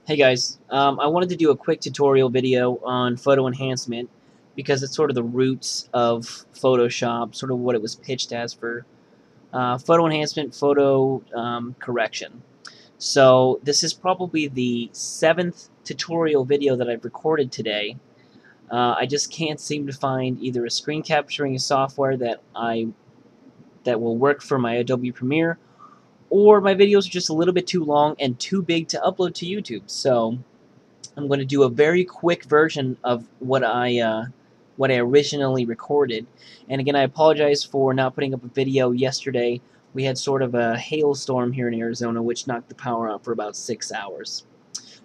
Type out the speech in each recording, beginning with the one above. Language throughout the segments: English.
Hey guys, I wanted to do a quick tutorial video on photo enhancement because it's sort of the roots of Photoshop, sort of what it was pitched as for photo enhancement, photo correction. So this is probably the 7th tutorial video that I've recorded today. I just can't seem to find either a screen capturing software that will work for my Adobe Premiere, or my videos are just a little bit too long and too big to upload to YouTube. So I'm going to do a very quick version of what I originally recorded. And again, I apologize for not putting up a video yesterday. We had sort of a hailstorm here in Arizona, which knocked the power out for about 6 hours.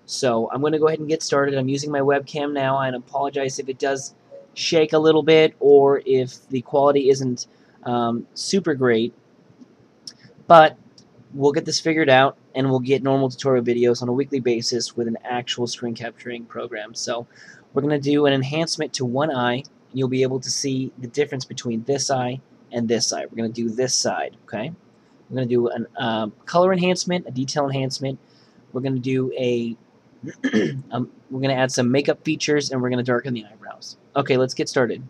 So I'm going to go ahead and get started. I'm using my webcam now, and I apologize if it does shake a little bit or if the quality isn't super great. But we'll get this figured out, and we'll get normal tutorial videos on a weekly basis with an actual screen capturing program. So we're going to do an enhancement to one eye, and you'll be able to see the difference between this eye and this eye. We're going to do this side, okay? We're going to do a color enhancement, a detail enhancement. We're going to do a we're going to add some makeup features, and we're going to darken the eyebrows. Okay, let's get started.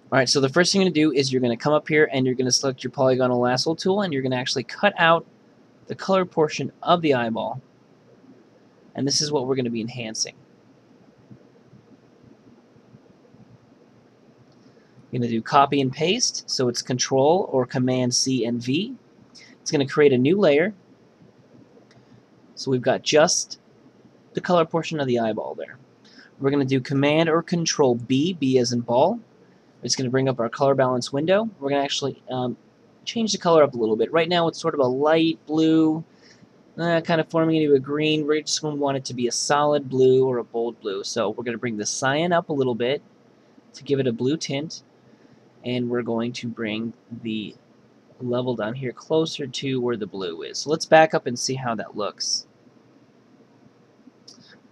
Alright, so the first thing you're going to do is you're going to come up here and you're going to select your polygonal lasso tool, and you're going to actually cut out the color portion of the eyeball. And this is what we're going to be enhancing. You're going to do copy and paste, so it's Control or Command C and V. It's going to create a new layer. So we've got just the color portion of the eyeball there. We're going to do Command or Control B, B as in ball. It's going to bring up our color balance window. We're going to actually change the color up a little bit. Right now it's sort of a light blue, kind of forming into a green. We're just going to want it to be a solid blue or a bold blue. So we're going to bring the cyan up a little bit to give it a blue tint. And we're going to bring the level down here closer to where the blue is. So let's back up and see how that looks.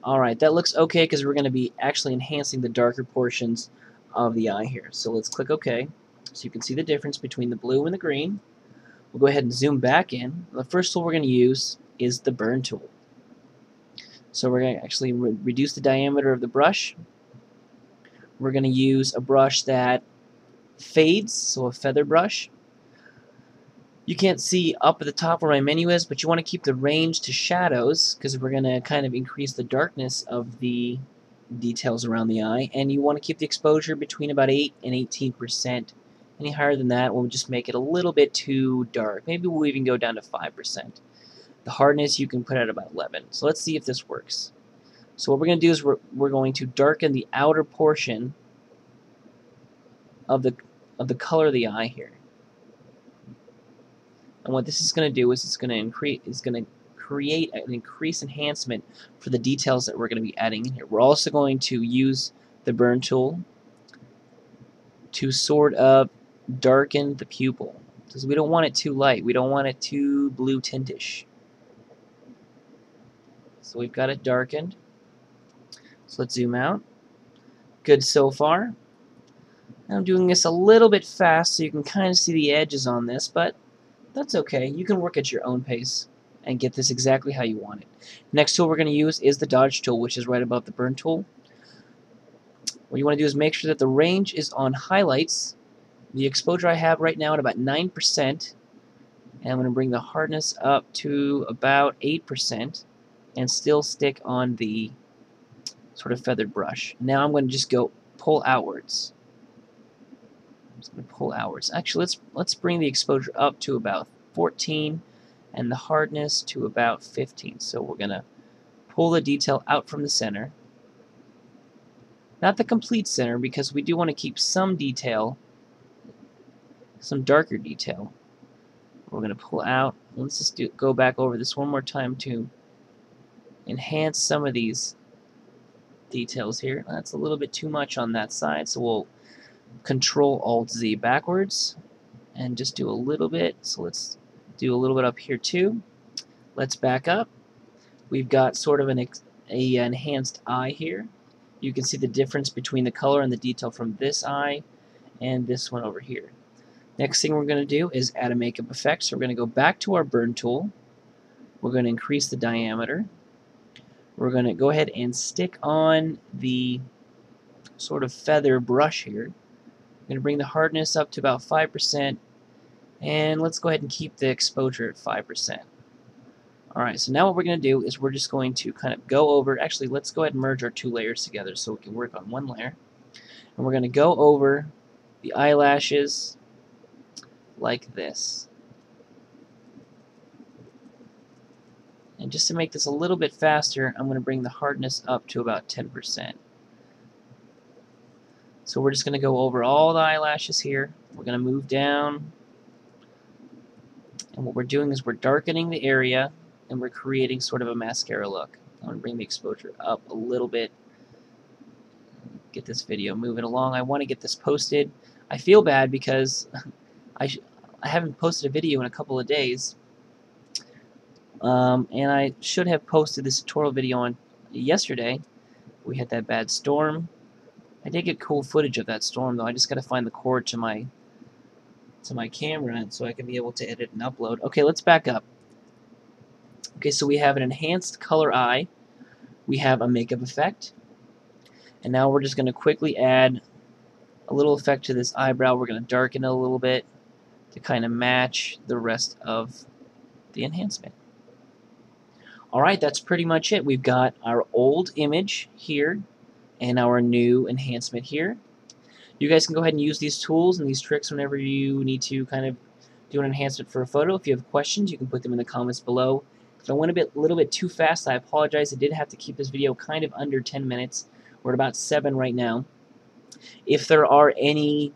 Alright, that looks okay because we're going to be actually enhancing the darker portions of the eye here. So let's click OK so you can see the difference between the blue and the green. We'll go ahead and zoom back in. The first tool we're going to use is the burn tool. So we're going to actually reduce the diameter of the brush. We're going to use a brush that fades, so a feather brush. You can't see up at the top where my menu is, but you want to keep the range to shadows because we're going to kind of increase the darkness of the details around the eye, and you want to keep the exposure between about 8 and 18%. Any higher than that will just make it a little bit too dark. Maybe we'll even go down to 5%. The hardness you can put at about 11. So let's see if this works. So what we're going to do is we're going to darken the outer portion of the color of the eye here. And what this is going to do is it's going to create an increased enhancement for the details that we're going to be adding in here. We're also going to use the burn tool to sort of darken the pupil because we don't want it too light. We don't want it too blue tintish. So we've got it darkened. So let's zoom out. Good so far. I'm doing this a little bit fast so you can kind of see the edges on this, but that's okay. You can work at your own pace and get this exactly how you want it. Next tool we're going to use is the dodge tool, which is right above the burn tool. What you want to do is make sure that the range is on highlights. The exposure I have right now at about 9%, and I'm going to bring the hardness up to about 8% and still stick on the sort of feathered brush. Now I'm going to just go pull outwards. I'm just going to pull outwards. Actually, let's bring the exposure up to about 14 and the hardness to about 15. So we're going to pull the detail out from the center. Not the complete center, because we do want to keep some detail, some darker detail. We're going to pull out. Let's just go back over this one more time to enhance some of these details here. That's a little bit too much on that side, so we'll Control-Alt-Z backwards and just do a little bit. So let's do a little bit up here too. Let's back up. We've got sort of an enhanced eye here. You can see the difference between the color and the detail from this eye and this one over here. Next thing we're going to do is add a makeup effect. So we're going to go back to our burn tool. We're going to increase the diameter. We're going to go ahead and stick on the sort of feather brush here. We're going to bring the hardness up to about 5%, and let's go ahead and keep the exposure at 5%. Alright, so now what we're going to do is we're just going to kind of go over, actually let's go ahead and merge our two layers together so we can work on one layer. And we're going to go over the eyelashes like this. And just to make this a little bit faster, I'm going to bring the hardness up to about 10%. So we're just going to go over all the eyelashes here. We're going to move down. And what we're doing is we're darkening the area and we're creating sort of a mascara look. I'm going to bring the exposure up a little bit. Get this video moving along. I want to get this posted. I feel bad because I haven't posted a video in a couple of days. And I should have posted this tutorial video on yesterday. We had that bad storm. I did get cool footage of that storm though. I just got to find the cord to my camera so I can be able to edit and upload. Okay, let's back up. Okay, so we have an enhanced color eye. We have a makeup effect. And now we're just going to quickly add a little effect to this eyebrow. We're going to darken it a little bit to kind of match the rest of the enhancement. Alright, that's pretty much it. We've got our old image here and our new enhancement here. You guys can go ahead and use these tools and these tricks whenever you need to kind of do an enhancement for a photo. If you have questions, you can put them in the comments below. If I went a little bit too fast, I apologize. I did have to keep this video kind of under 10 minutes. We're at about 7 right now. If there are any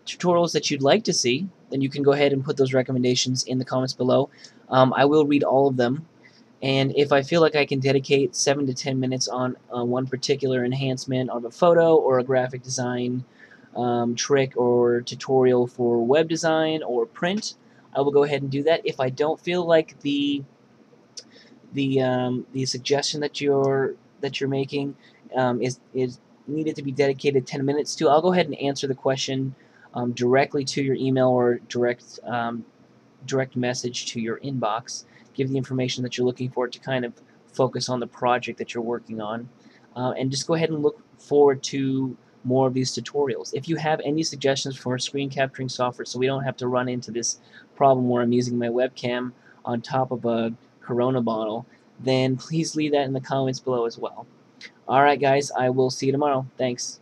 tutorials that you'd like to see, then you can go ahead and put those recommendations in the comments below. I will read all of them. And if I feel like I can dedicate 7 to 10 minutes on one particular enhancement of a photo or a graphic design trick or tutorial for web design or print, I will go ahead and do that. If I don't feel like the suggestion that you're making is needed to be dedicated 10 minutes to, I'll go ahead and answer the question directly to your email or direct message to your inbox. Give the information that you're looking for to kind of focus on the project that you're working on. And just go ahead and look forward to more of these tutorials. If you have any suggestions for screen capturing software so we don't have to run into this problem where I'm using my webcam on top of a Corona bottle, then please leave that in the comments below as well. Alright guys, I will see you tomorrow. Thanks.